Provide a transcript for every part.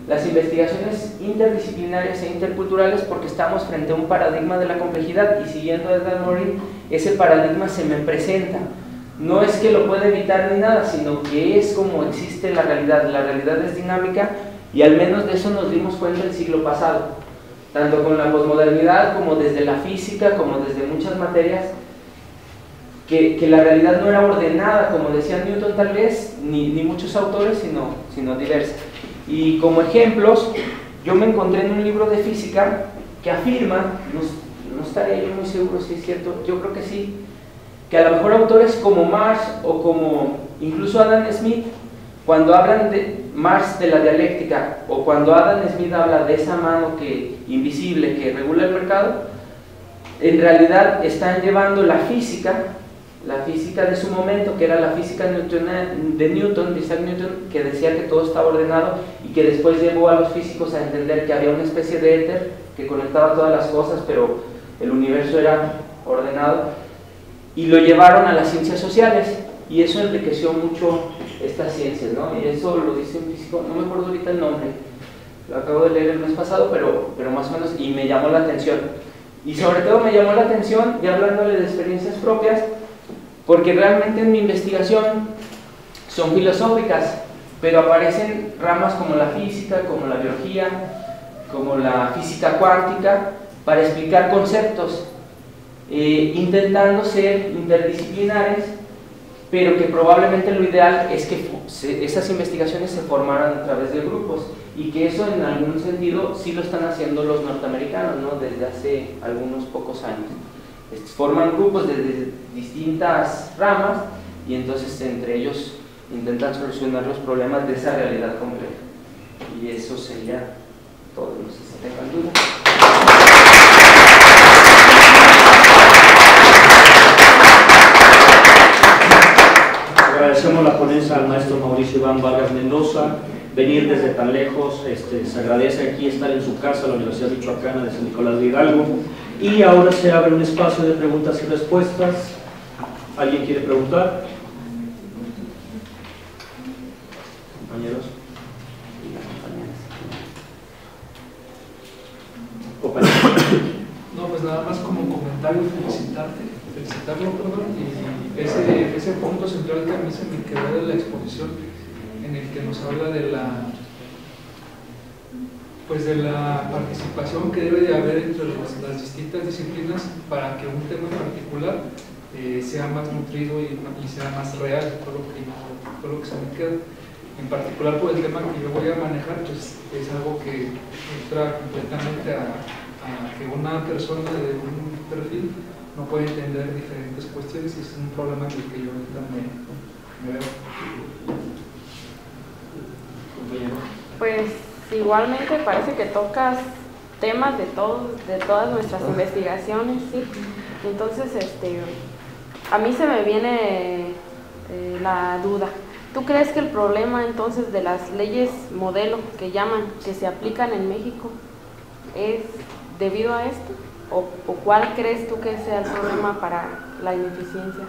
las investigaciones interdisciplinarias e interculturales porque estamos frente a un paradigma de la complejidad y siguiendo a Edgar Morin, ese paradigma se me presenta. No es que lo pueda evitar ni nada, sino que es como existe la realidad es dinámica y al menos de eso nos dimos cuenta el siglo pasado, tanto con la posmodernidad como desde la física, como desde muchas materias, que la realidad no era ordenada, como decía Newton tal vez, ni muchos autores, sino diversa. Y como ejemplos, yo me encontré en un libro de física que afirma, no estaría yo muy seguro si es cierto, yo creo que sí, que a lo mejor autores como Marx o como incluso Adam Smith, cuando hablan de Marx de la dialéctica o cuando Adam Smith habla de esa mano invisible que regula el mercado, en realidad están llevando la física de su momento, que era la física de Newton, de Isaac Newton, que decía que todo estaba ordenado y que después llevó a los físicos a entender que había una especie de éter que conectaba todas las cosas, pero el universo era ordenado, y lo llevaron a las ciencias sociales, y eso enriqueció mucho estas ciencias, ¿no? Y eso lo dice un físico, no me acuerdo ahorita el nombre, lo acabo de leer el mes pasado, pero más o menos, y me llamó la atención. Y sobre todo me llamó la atención, ya hablándole de experiencias propias, porque realmente en mi investigación son filosóficas, pero aparecen ramas como la física, como la biología, como la física cuántica, para explicar conceptos, intentando ser interdisciplinares, pero que probablemente lo ideal es que esas investigaciones se formaran a través de grupos, y que eso en algún sentido sí lo están haciendo los norteamericanos, ¿no? Desde hace algunos pocos años. Forman grupos de distintas ramas y entonces entre ellos intentan solucionar los problemas de esa realidad compleja. Y eso sería todo, no sé si tengan dudas. Agradecemos la ponencia al maestro Mauricio Iván Vargas Mendoza. Venir desde tan lejos, se agradece aquí estar en su casa, la Universidad Michoacana de San Nicolás de Hidalgo. Y ahora se abre un espacio de preguntas y respuestas. ¿Alguien quiere preguntar? Compañeros. No, pues nada más como comentario felicitarlo, y ese punto central que a mí se me quedó de la exposición, en el que nos habla de la participación que debe de haber entre las distintas disciplinas para que un tema en particular sea más nutrido y sea más real. Todo lo que se me queda, en particular por el tema que yo voy a manejar, pues es algo que entra completamente a que una persona de un perfil no puede entender diferentes cuestiones, y es un problema en el que yo también me veo. Pues igualmente parece que tocas temas de todas nuestras investigaciones, ¿sí? Entonces, a mí se me viene la duda. ¿Tú crees que el problema entonces de las leyes modelo que llaman, que se aplican en México, es debido a esto? ¿O cuál crees tú que sea el problema para la ineficiencia?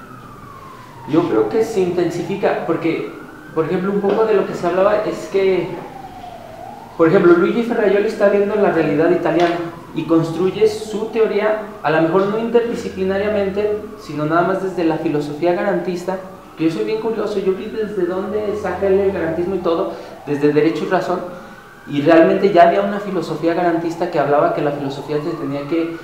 Yo creo que se intensifica, porque, por ejemplo, un poco de lo que se hablaba es que, por ejemplo, Luigi Ferrajoli está viendo la realidad italiana y construye su teoría, a lo mejor no interdisciplinariamente, sino nada más desde la filosofía garantista. Yo soy bien curioso, yo vi desde dónde saca el garantismo y todo, desde Derecho y Razón, y realmente ya había una filosofía garantista que hablaba que la filosofía se tenía que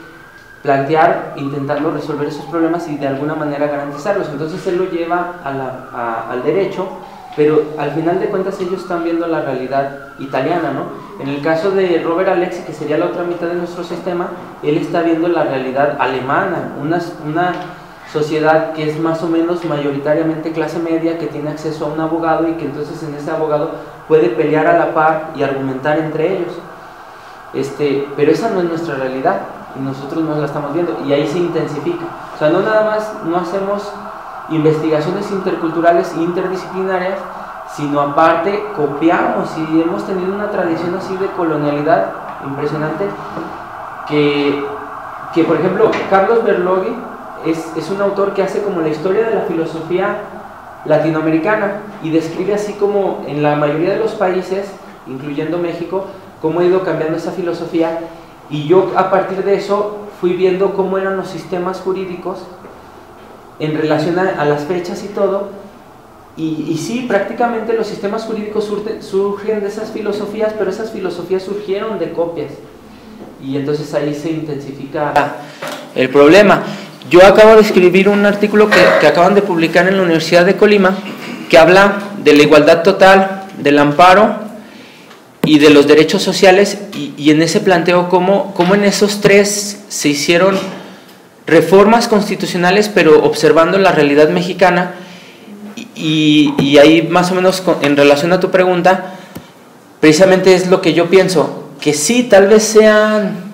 plantear intentando resolver esos problemas y de alguna manera garantizarlos. Entonces él lo lleva al derecho, pero al final de cuentas ellos están viendo la realidad italiana, ¿no? En el caso de Robert Alexi, que sería la otra mitad de nuestro sistema, él está viendo la realidad alemana, una sociedad que es más o menos mayoritariamente clase media, que tiene acceso a un abogado y que entonces en ese abogado puede pelear a la par y argumentar entre ellos. Pero esa no es nuestra realidad y nosotros no la estamos viendo, y ahí se intensifica. O sea, no nada más no hacemos investigaciones interculturales e interdisciplinarias, sino aparte copiamos, y hemos tenido una tradición así de colonialidad impresionante, que por ejemplo Carlos Berlogui es un autor que hace como la historia de la filosofía latinoamericana y describe así como en la mayoría de los países incluyendo México, cómo ha ido cambiando esa filosofía, y yo a partir de eso fui viendo cómo eran los sistemas jurídicos en relación a las fechas y todo, y sí, prácticamente los sistemas jurídicos surgen de esas filosofías, pero esas filosofías surgieron de copias, y entonces ahí se intensifica el problema. Yo acabo de escribir un artículo que acaban de publicar en la Universidad de Colima, que habla de la igualdad total, del amparo y de los derechos sociales, y en ese planteo cómo en esos tres se hicieron reformas constitucionales, pero observando la realidad mexicana, y ahí más o menos en relación a tu pregunta, precisamente es lo que yo pienso, que sí, tal vez sean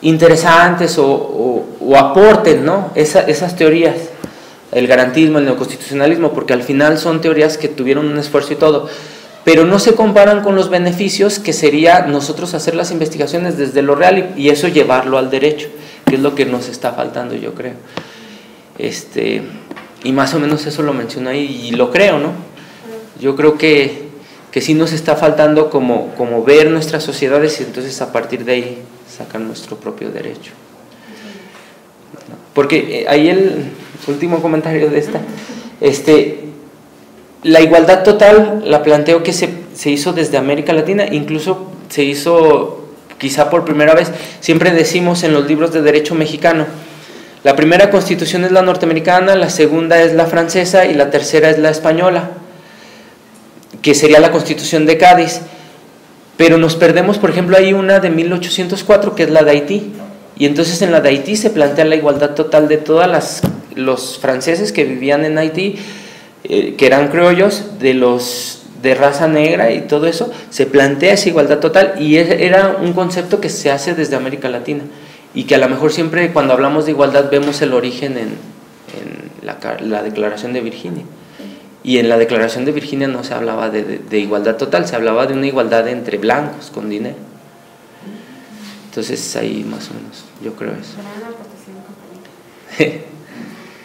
interesantes o aporten, ¿no?, esas teorías, el garantismo, el neoconstitucionalismo, porque al final son teorías que tuvieron un esfuerzo y todo, pero no se comparan con los beneficios que sería nosotros hacer las investigaciones desde lo real y eso llevarlo al derecho, que es lo que nos está faltando, yo creo. Y más o menos eso lo menciono ahí y lo creo, ¿no? Yo creo que sí nos está faltando como ver nuestras sociedades y entonces a partir de ahí sacar nuestro propio derecho. Porque ahí el último comentario de la igualdad total la planteo que se hizo desde América Latina, incluso se hizo quizá por primera vez. Siempre decimos en los libros de derecho mexicano, la primera constitución es la norteamericana, la segunda es la francesa y la tercera es la española, que sería la Constitución de Cádiz, pero nos perdemos, por ejemplo, hay una de 1804 que es la de Haití, y entonces en la de Haití se plantea la igualdad total de todos los franceses que vivían en Haití, que eran criollos, de raza negra y todo eso, se plantea esa igualdad total, y era un concepto que se hace desde América Latina, y que a lo mejor siempre cuando hablamos de igualdad vemos el origen en la Declaración de Virginia. Y en la Declaración de Virginia no se hablaba de igualdad total, se hablaba de una igualdad entre blancos con dinero. Entonces ahí más o menos yo creo eso.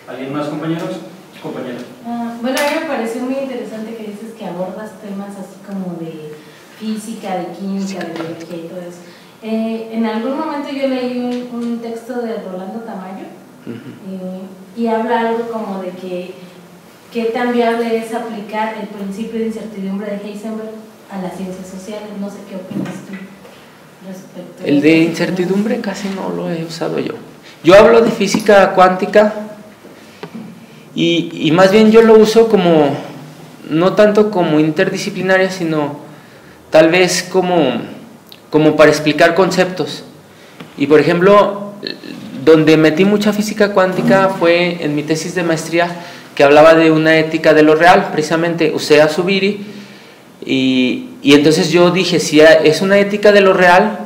¿Alguien más, compañeros? Compañera. Bueno, a mí me pareció muy interesante que dices que abordas temas así como de física, de química, de biología y todo eso. En algún momento yo leí un texto de Rolando Tamayo, y habla algo como de que qué tan viable es aplicar el principio de incertidumbre de Heisenberg a las ciencias sociales. No sé qué opinas tú respecto a el de incertidumbre casi no lo he usado yo. Yo hablo de física cuántica y más bien yo lo uso como, no tanto como interdisciplinaria, sino tal vez como para explicar conceptos. Y por ejemplo, donde metí mucha física cuántica fue en mi tesis de maestría, que hablaba de una ética de lo real, precisamente usé a Zubiri, y entonces yo dije, si es una ética de lo real,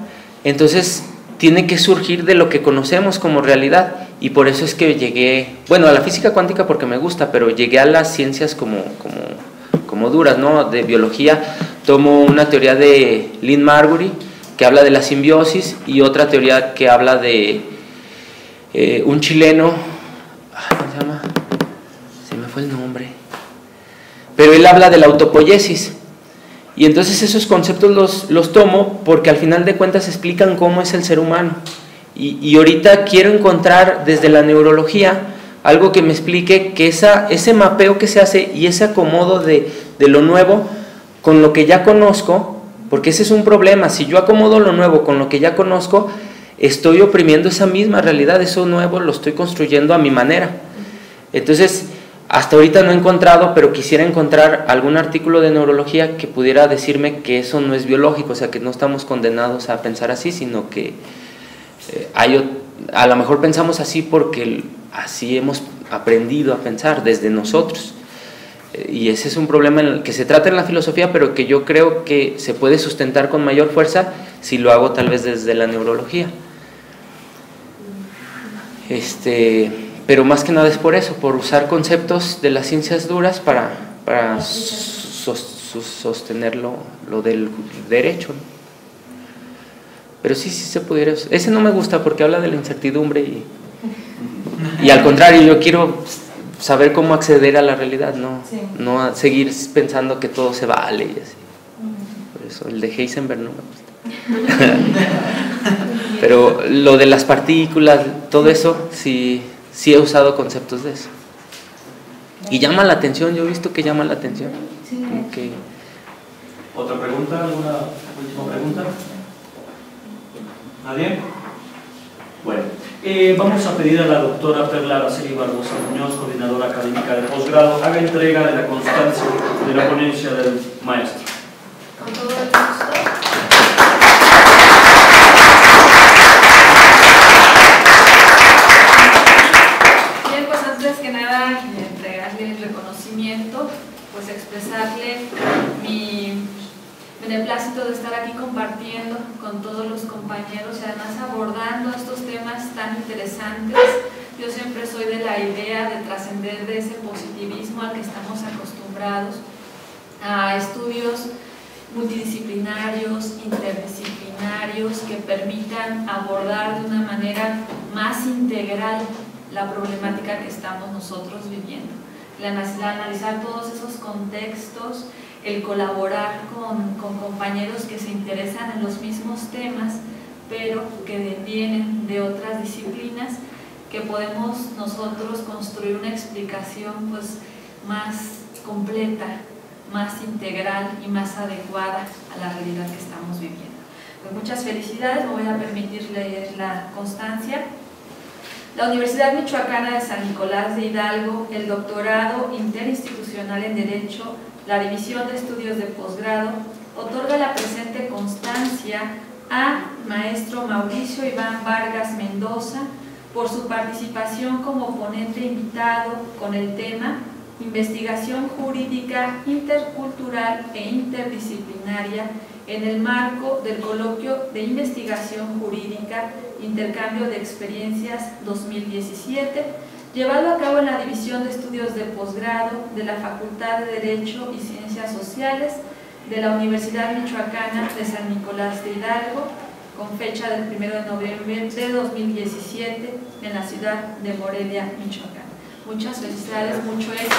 entonces tiene que surgir de lo que conocemos como realidad, y por eso es que llegué, bueno, a la física cuántica porque me gusta, pero llegué a las ciencias como duras, ¿no? De biología, tomo una teoría de Lynn Margury, que habla de la simbiosis, y otra teoría que habla de un chileno, ¿cómo se llama? Se me fue el nombre, pero él habla de la autopoiesis, y entonces esos conceptos los tomo porque al final de cuentas explican cómo es el ser humano, y ahorita quiero encontrar desde la neurología algo que me explique que ese mapeo que se hace y ese acomodo de lo nuevo con lo que ya conozco, porque ese es un problema. Si yo acomodo lo nuevo con lo que ya conozco, estoy oprimiendo esa misma realidad, eso nuevo lo estoy construyendo a mi manera. Entonces, hasta ahorita no he encontrado, pero quisiera encontrar algún artículo de neurología que pudiera decirme que eso no es biológico, o sea, que no estamos condenados a pensar así, sino que a lo mejor pensamos así porque así hemos aprendido a pensar desde nosotros. Y ese es un problema en el que se trata en la filosofía, pero que yo creo que se puede sustentar con mayor fuerza si lo hago tal vez desde la neurología. Pero más que nada es por eso, por usar conceptos de las ciencias duras para sostener lo del derecho, ¿no? Pero sí se pudiera. Ese no me gusta porque habla de la incertidumbre y al contrario, yo quiero saber cómo acceder a la realidad, no a seguir pensando que todo se vale y así. Por eso. eso, el de Heisenberg no me gusta. Pero lo de las partículas, todo eso, sí he usado conceptos de eso. Y llama la atención, yo he visto que llama la atención. Okay. ¿Otra pregunta? ¿Alguna última pregunta? ¿Nadie? Bueno, vamos a pedir a la doctora Perla Araceli Barbosa Muñoz, coordinadora académica de posgrado, haga entrega de la constancia de la ponencia del maestro. Con todo el gusto. Bien, pues antes que nada, entregarle el reconocimiento, pues expresarle mi beneplácito de estar aquí compartiendo con todos los compañeros y además abordando estos temas tan interesantes. Yo siempre soy de la idea de trascender de ese positivismo al que estamos acostumbrados a estudios multidisciplinarios, interdisciplinarios que permitan abordar de una manera más integral la problemática que estamos nosotros viviendo. El analizar todos esos contextos, el colaborar con compañeros que se interesan en los mismos temas, pero que vienen de otras disciplinas, que podemos nosotros construir una explicación pues más completa, más integral y más adecuada a la realidad que estamos viviendo. Pues muchas felicidades, me voy a permitir leer la constancia. La Universidad Michoacana de San Nicolás de Hidalgo, el doctorado interinstitucional en Derecho, la División de Estudios de Posgrado, otorga la presente constancia a maestro Mauricio Iván Vargas Mendoza por su participación como ponente invitado con el tema Investigación Jurídica Intercultural e Interdisciplinaria en el marco del Coloquio de Investigación Jurídica, Intercambio de Experiencias 2017, llevado a cabo en la División de Estudios de Posgrado de la Facultad de Derecho y Ciencias Sociales de la Universidad Michoacana de San Nicolás de Hidalgo, con fecha del 1 de noviembre de 2017 en la ciudad de Morelia, Michoacán. Muchas felicidades, mucho éxito.